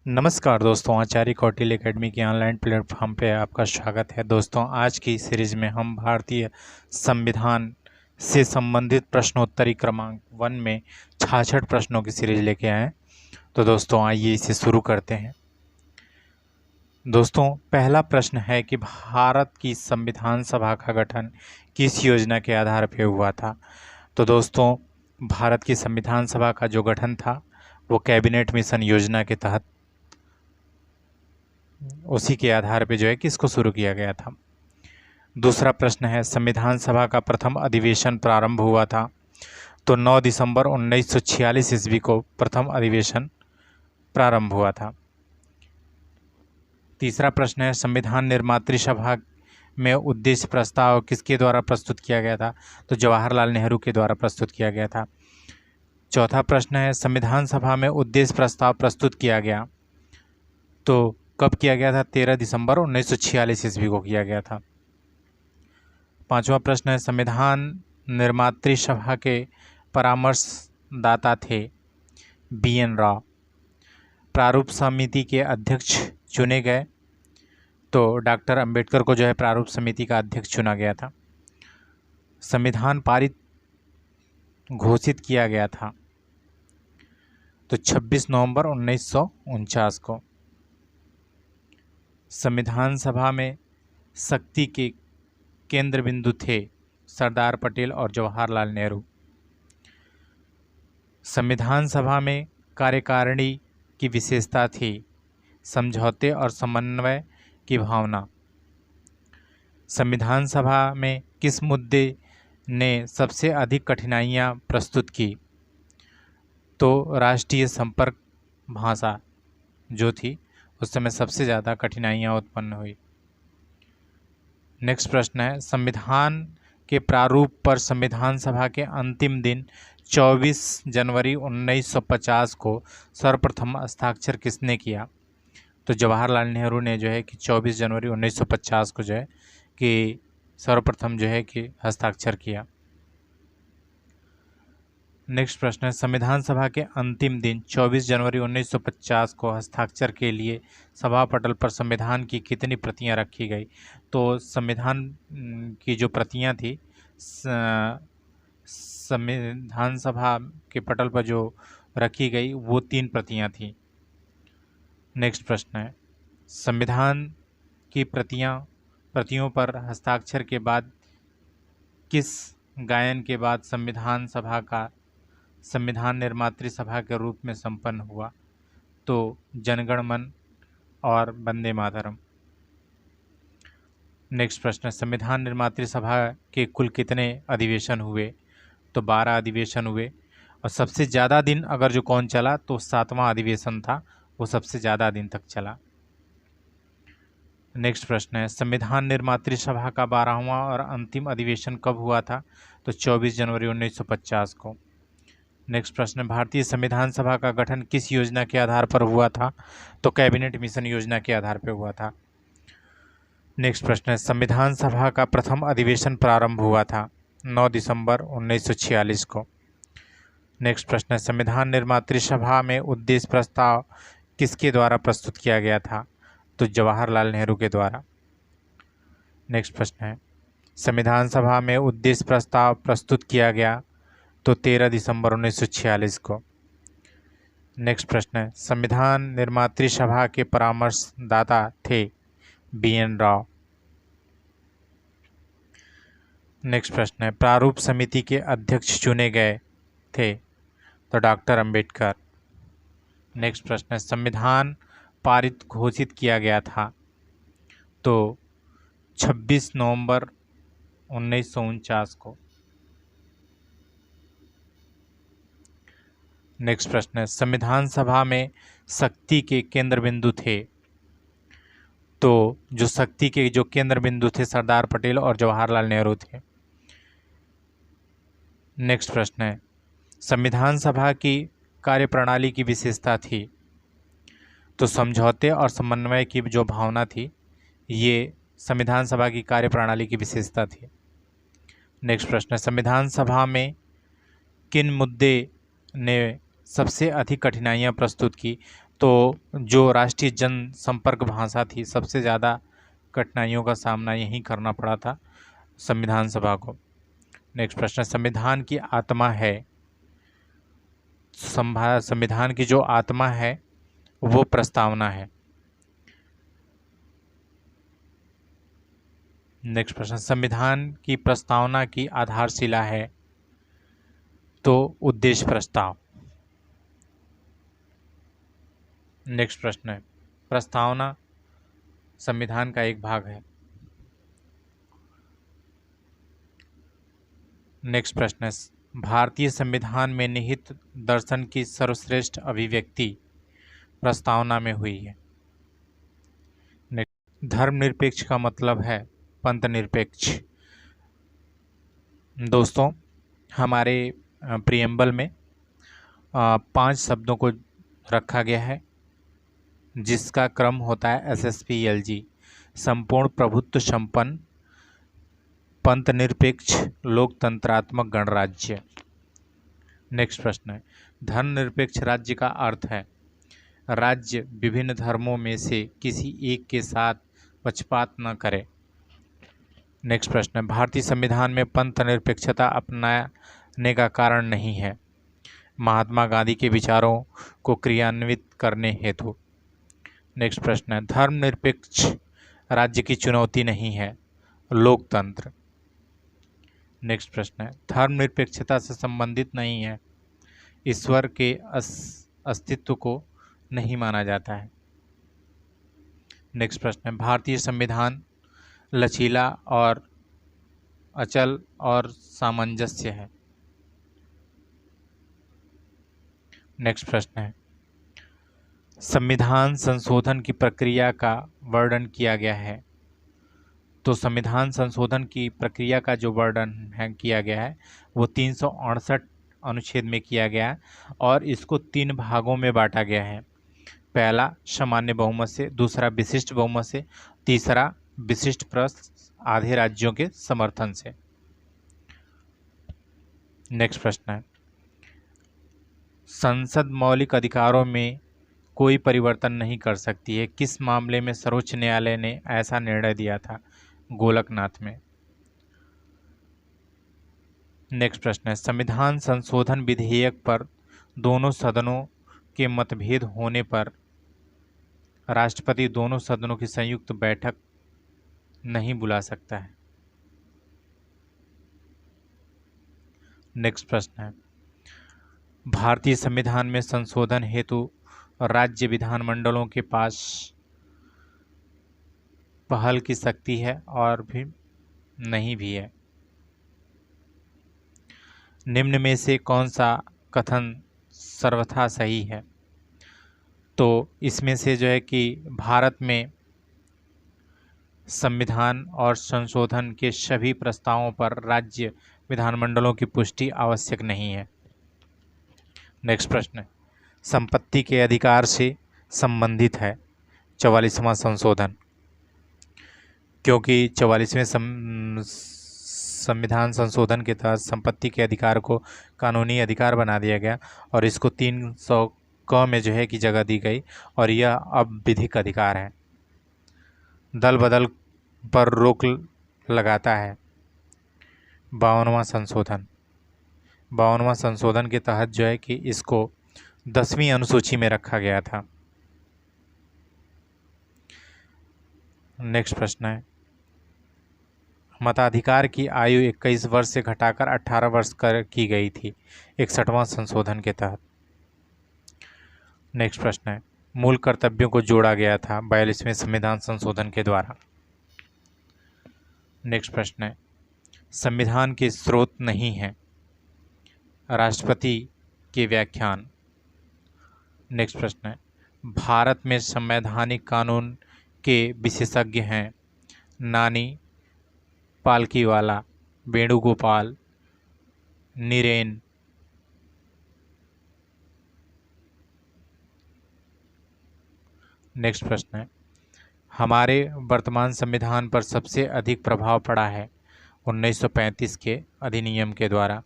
नमस्कार दोस्तों, आचार्य कौटिल्य एकेडमी के ऑनलाइन प्लेटफॉर्म पे आपका स्वागत है। दोस्तों, आज की सीरीज में हम भारतीय संविधान से संबंधित प्रश्नोत्तरी क्रमांक 1 में 66 प्रश्नों की सीरीज लेके आए हैं। तो दोस्तों, आइए इसे शुरू करते हैं। दोस्तों, पहला प्रश्न है कि भारत की संविधान सभा का गठन किस योजना के आधार पर हुआ था। तो दोस्तों, भारत की संविधान सभा का जो गठन था वो कैबिनेट मिशन योजना के तहत उसी के आधार पे जो है कि इसको शुरू किया गया था। दूसरा प्रश्न है, संविधान सभा का प्रथम अधिवेशन प्रारंभ हुआ था। तो 9 दिसंबर 1946 ईस्वी को प्रथम अधिवेशन प्रारंभ हुआ था। तीसरा प्रश्न है, संविधान निर्मात्री सभा में उद्देश्य प्रस्ताव किसके द्वारा प्रस्तुत किया गया था। तो जवाहरलाल नेहरू के द्वारा प्रस्तुत किया गया था। चौथा प्रश्न है, संविधान सभा में उद्देश्य प्रस्ताव प्रस्तुत किया गया तो कब किया गया था। 13 दिसंबर 1946 ईस्वी को किया गया था। पांचवा प्रश्न है, संविधान निर्मात्री सभा के परामर्शदाता थे BN राव। प्रारूप समिति के अध्यक्ष चुने गए तो डॉक्टर अंबेडकर को जो है प्रारूप समिति का अध्यक्ष चुना गया था। संविधान पारित घोषित किया गया था तो 26 नवंबर 1949 को। संविधान सभा में शक्ति के केंद्र बिंदु थे सरदार पटेल और जवाहरलाल नेहरू। संविधान सभा में कार्यकारिणी की विशेषता थी समझौते और समन्वय की भावना। संविधान सभा में किस मुद्दे ने सबसे अधिक कठिनाइयां प्रस्तुत की। तो राष्ट्रीय संपर्क भाषा जो थी उस समय सबसे ज़्यादा कठिनाइयां उत्पन्न हुई। नेक्स्ट प्रश्न है, संविधान के प्रारूप पर संविधान सभा के अंतिम दिन 24 जनवरी 1950 को सर्वप्रथम हस्ताक्षर किसने किया। तो जवाहरलाल नेहरू ने जो है कि 24 जनवरी 1950 को जो है कि सर्वप्रथम जो है कि हस्ताक्षर किया। नेक्स्ट प्रश्न है, संविधान सभा के अंतिम दिन 24 जनवरी 1950 को हस्ताक्षर के लिए सभा पटल पर संविधान की कितनी प्रतियां रखी गई। तो संविधान की जो प्रतियां थी संविधान सभा के पटल पर जो रखी गई वो 3 प्रतियां थी। नेक्स्ट प्रश्न है, संविधान की प्रतियों पर हस्ताक्षर के बाद किस गायन के बाद संविधान निर्मात्री सभा के रूप में संपन्न हुआ। तो जनगण मन और वंदे मातरम। नेक्स्ट प्रश्न, संविधान निर्मात्री सभा के कुल कितने अधिवेशन हुए। तो 12 अधिवेशन हुए और सबसे ज़्यादा दिन अगर जो कौन चला तो 7वां अधिवेशन था, वो सबसे ज़्यादा दिन तक चला। नेक्स्ट प्रश्न है, संविधान निर्मात्री सभा का 12वां और अंतिम अधिवेशन कब हुआ था। तो 24 जनवरी 1950 को। नेक्स्ट प्रश्न, भारतीय संविधान सभा का गठन किस योजना के आधार पर हुआ था। तो कैबिनेट मिशन योजना के आधार पर हुआ था। नेक्स्ट प्रश्न है, संविधान सभा का प्रथम अधिवेशन प्रारंभ हुआ था 9 दिसंबर 1946 को। नेक्स्ट प्रश्न है, संविधान निर्मात्री सभा में उद्देश्य प्रस्ताव किसके द्वारा प्रस्तुत किया गया था। तो जवाहरलाल नेहरू के द्वारा। नेक्स्ट प्रश्न है, संविधान सभा में उद्देश्य प्रस्ताव प्रस्तुत किया गया तो 13 दिसंबर 1946 को। नेक्स्ट प्रश्न है, संविधान निर्मात्री सभा के परामर्शदाता थे BN राव। नेक्स्ट प्रश्न है, प्रारूप समिति के अध्यक्ष चुने गए थे तो डॉक्टर अंबेडकर। नेक्स्ट प्रश्न है, संविधान पारित घोषित किया गया था तो 26 नवंबर 1949 को। नेक्स्ट प्रश्न है, संविधान सभा में शक्ति के केंद्र बिंदु थे। तो जो शक्ति के जो केंद्र बिंदु थे सरदार पटेल और जवाहरलाल नेहरू थे। नेक्स्ट प्रश्न है, संविधान सभा की कार्यप्रणाली की विशेषता थी। तो समझौते और समन्वय की जो भावना थी ये संविधान सभा की कार्यप्रणाली की विशेषता थी। नेक्स्ट प्रश्न है, संविधान सभा में किन मुद्दे ने सबसे अधिक कठिनाइयां प्रस्तुत की। तो जो राष्ट्रीय जनसंपर्क भाषा थी, सबसे ज़्यादा कठिनाइयों का सामना यहीं करना पड़ा था संविधान सभा को। नेक्स्ट प्रश्न, संविधान की आत्मा है, संविधान की जो आत्मा है वो प्रस्तावना है। नेक्स्ट प्रश्न, संविधान की प्रस्तावना की आधारशिला है, तो उद्देश्य प्रस्ताव। नेक्स्ट प्रश्न है, प्रस्तावना संविधान का एक भाग है। नेक्स्ट प्रश्न है, भारतीय संविधान में निहित दर्शन की सर्वश्रेष्ठ अभिव्यक्ति प्रस्तावना में हुई है। धर्मनिरपेक्ष का मतलब है पंथ निरपेक्ष। दोस्तों, हमारे प्रियम्बल में 5 शब्दों को रखा गया है, जिसका क्रम होता है SSPLG, संपूर्ण प्रभुत्व संपन्न पंथ निरपेक्ष लोकतंत्रात्मक गणराज्य। नेक्स्ट प्रश्न है, धर्मनिरपेक्ष राज्य का अर्थ है राज्य विभिन्न धर्मों में से किसी एक के साथ पक्षपात न करे। नेक्स्ट प्रश्न है, भारतीय संविधान में पंथ निरपेक्षता अपनाने का कारण नहीं है, महात्मा गांधी के विचारों को क्रियान्वित करने हेतु। नेक्स्ट प्रश्न है, धर्मनिरपेक्ष राज्य की चुनौती नहीं है, लोकतंत्र। नेक्स्ट प्रश्न है, धर्मनिरपेक्षता से संबंधित नहीं है, ईश्वर के अस्तित्व को नहीं माना जाता है। नेक्स्ट प्रश्न है, भारतीय संविधान लचीला और अचल और सामंजस्य है। नेक्स्ट प्रश्न है, संविधान संशोधन की प्रक्रिया का वर्णन किया गया है, तो संविधान संशोधन की प्रक्रिया का जो वर्णन है किया गया है वो 368 अनुच्छेद में किया गया है और इसको 3 भागों में बांटा गया है। पहला सामान्य बहुमत से, दूसरा विशिष्ट बहुमत से, तीसरा विशिष्ट प्लस आधे राज्यों के समर्थन से। नेक्स्ट प्रश्न है, संसद मौलिक अधिकारों में कोई परिवर्तन नहीं कर सकती है, किस मामले में सर्वोच्च न्यायालय ने ऐसा निर्णय दिया था? गोलकनाथ में। नेक्स्ट प्रश्न है, संविधान संशोधन विधेयक पर दोनों सदनों के मतभेद होने पर राष्ट्रपति दोनों सदनों की संयुक्त बैठक नहीं बुला सकता है। नेक्स्ट प्रश्न है, भारतीय संविधान में संशोधन हेतु राज्य विधानमंडलों के पास पहल की शक्ति है और भी नहीं भी है। निम्न में से कौन सा कथन सर्वथा सही है? तो इसमें से जो है कि भारत में संविधान और संशोधन के सभी प्रस्तावों पर राज्य विधानमंडलों की पुष्टि आवश्यक नहीं है। नेक्स्ट प्रश्न है, संपत्ति के अधिकार से संबंधित है 44वां संशोधन, क्योंकि 44वें संविधान संशोधन के तहत संपत्ति के अधिकार को कानूनी अधिकार बना दिया गया और इसको 300 क में जो है कि जगह दी गई और यह अब विधिक अधिकार है। दल बदल पर रोक लगाता है 52वां संशोधन। 52वां संशोधन के तहत जो है कि इसको 10वीं अनुसूची में रखा गया था। नेक्स्ट प्रश्न है, मताधिकार की आयु 21 वर्ष से घटाकर 18 वर्ष की गई थी 61वां संशोधन के तहत। नेक्स्ट प्रश्न है, मूल कर्तव्यों को जोड़ा गया था 42वें संविधान संशोधन के द्वारा। नेक्स्ट प्रश्न है, संविधान के स्रोत नहीं है राष्ट्रपति के व्याख्यान। नेक्स्ट प्रश्न है, भारत में संवैधानिक कानून के विशेषज्ञ हैं नानी पालकीवाला, वेणुगोपाल, नीरेन। नेक्स्ट प्रश्न है, हमारे वर्तमान संविधान पर सबसे अधिक प्रभाव पड़ा है 1935 के अधिनियम के द्वारा।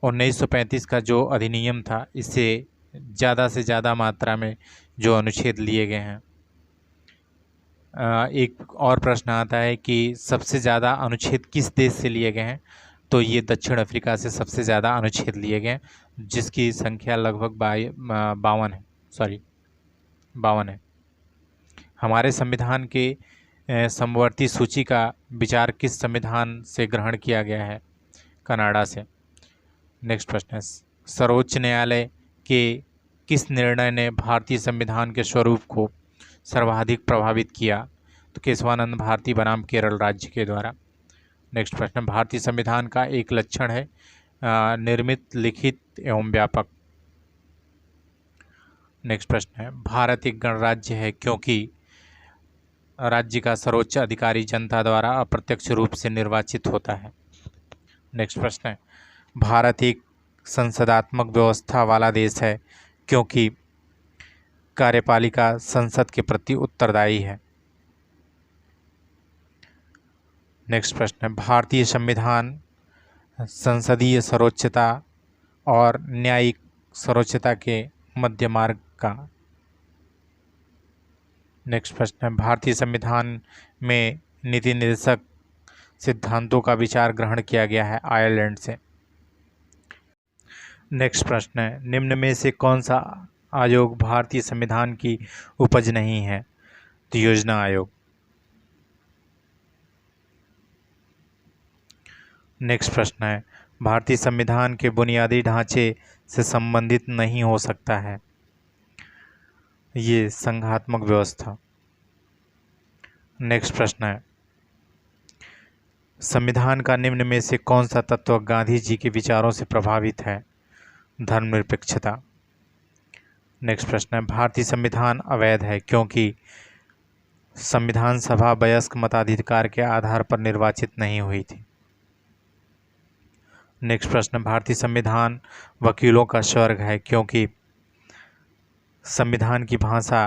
1935 का जो अधिनियम था, इससे ज़्यादा से ज़्यादा मात्रा में जो अनुच्छेद लिए गए हैं। एक और प्रश्न आता है कि सबसे ज़्यादा अनुच्छेद किस देश से लिए गए हैं, तो ये दक्षिण अफ्रीका से सबसे ज़्यादा अनुच्छेद लिए गए हैं, जिसकी संख्या लगभग 52 है, 52 है। हमारे संविधान के समवर्ती सूची का विचार किस संविधान से ग्रहण किया गया है? कनाडा से। नेक्स्ट प्रश्न है, सर्वोच्च न्यायालय के किस निर्णय ने भारतीय संविधान के स्वरूप को सर्वाधिक प्रभावित किया? तो केशवानंद भारती बनाम केरल राज्य के द्वारा। नेक्स्ट प्रश्न, भारतीय संविधान का एक लक्षण है निर्मित, लिखित एवं व्यापक। नेक्स्ट प्रश्न है, भारत एक गणराज्य है क्योंकि राज्य का सर्वोच्च अधिकारी जनता द्वारा अप्रत्यक्ष रूप से निर्वाचित होता है। नेक्स्ट प्रश्न है, भारत एक संसदात्मक व्यवस्था वाला देश है क्योंकि कार्यपालिका संसद के प्रति उत्तरदायी है। नेक्स्ट प्रश्न है, भारतीय संविधान संसदीय सर्वोच्चता और न्यायिक सर्वोच्चता के मध्य मार्ग का। नेक्स्ट प्रश्न है, भारतीय संविधान में नीति निर्देशक सिद्धांतों का विचार ग्रहण किया गया है आयरलैंड से। नेक्स्ट प्रश्न है, निम्न में से कौन सा आयोग भारतीय संविधान की उपज नहीं है? तो योजना आयोग। नेक्स्ट प्रश्न है, भारतीय संविधान के बुनियादी ढांचे से संबंधित नहीं हो सकता है? ये संघात्मक व्यवस्था। नेक्स्ट प्रश्न है, संविधान का निम्न में से कौन सा तत्व गांधी जी के विचारों से प्रभावित है? धर्मनिरपेक्षता। नेक्स्ट प्रश्न है, भारतीय संविधान अवैध है क्योंकि संविधान सभा वयस्क मताधिकार के आधार पर निर्वाचित नहीं हुई थी। नेक्स्ट प्रश्न, भारतीय संविधान वकीलों का स्वर्ग है क्योंकि संविधान की भाषा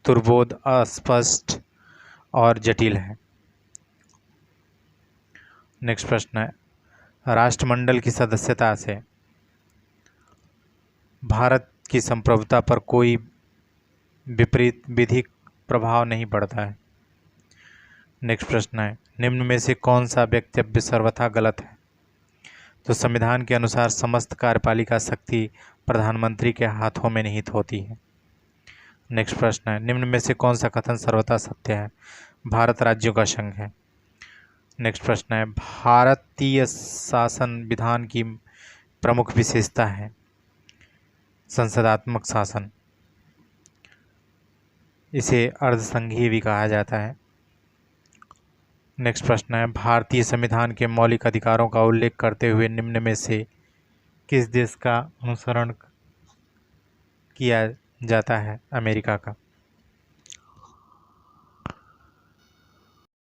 दुर्बोध, अस्पष्ट और जटिल है। नेक्स्ट प्रश्न है, राष्ट्रमंडल की सदस्यता से भारत की संप्रभुता पर कोई विपरीत विधिक प्रभाव नहीं पड़ता है। नेक्स्ट प्रश्न है, निम्न में से कौन सा वक्तव्य सर्वथा गलत है? तो संविधान के अनुसार समस्त कार्यपालिका शक्ति प्रधानमंत्री के हाथों में निहित होती है। नेक्स्ट प्रश्न है, निम्न में से कौन सा कथन सर्वथा सत्य है? भारत राज्यों का संघ है। नेक्स्ट प्रश्न है, भारतीय शासन विधान की प्रमुख विशेषता है संसदात्मक शासन, इसे अर्धसंघीय भी कहा जाता है। नेक्स्ट प्रश्न है, भारतीय संविधान के मौलिक अधिकारों का उल्लेख करते हुए निम्न में से किस देश का अनुसरण किया जाता है? अमेरिका का।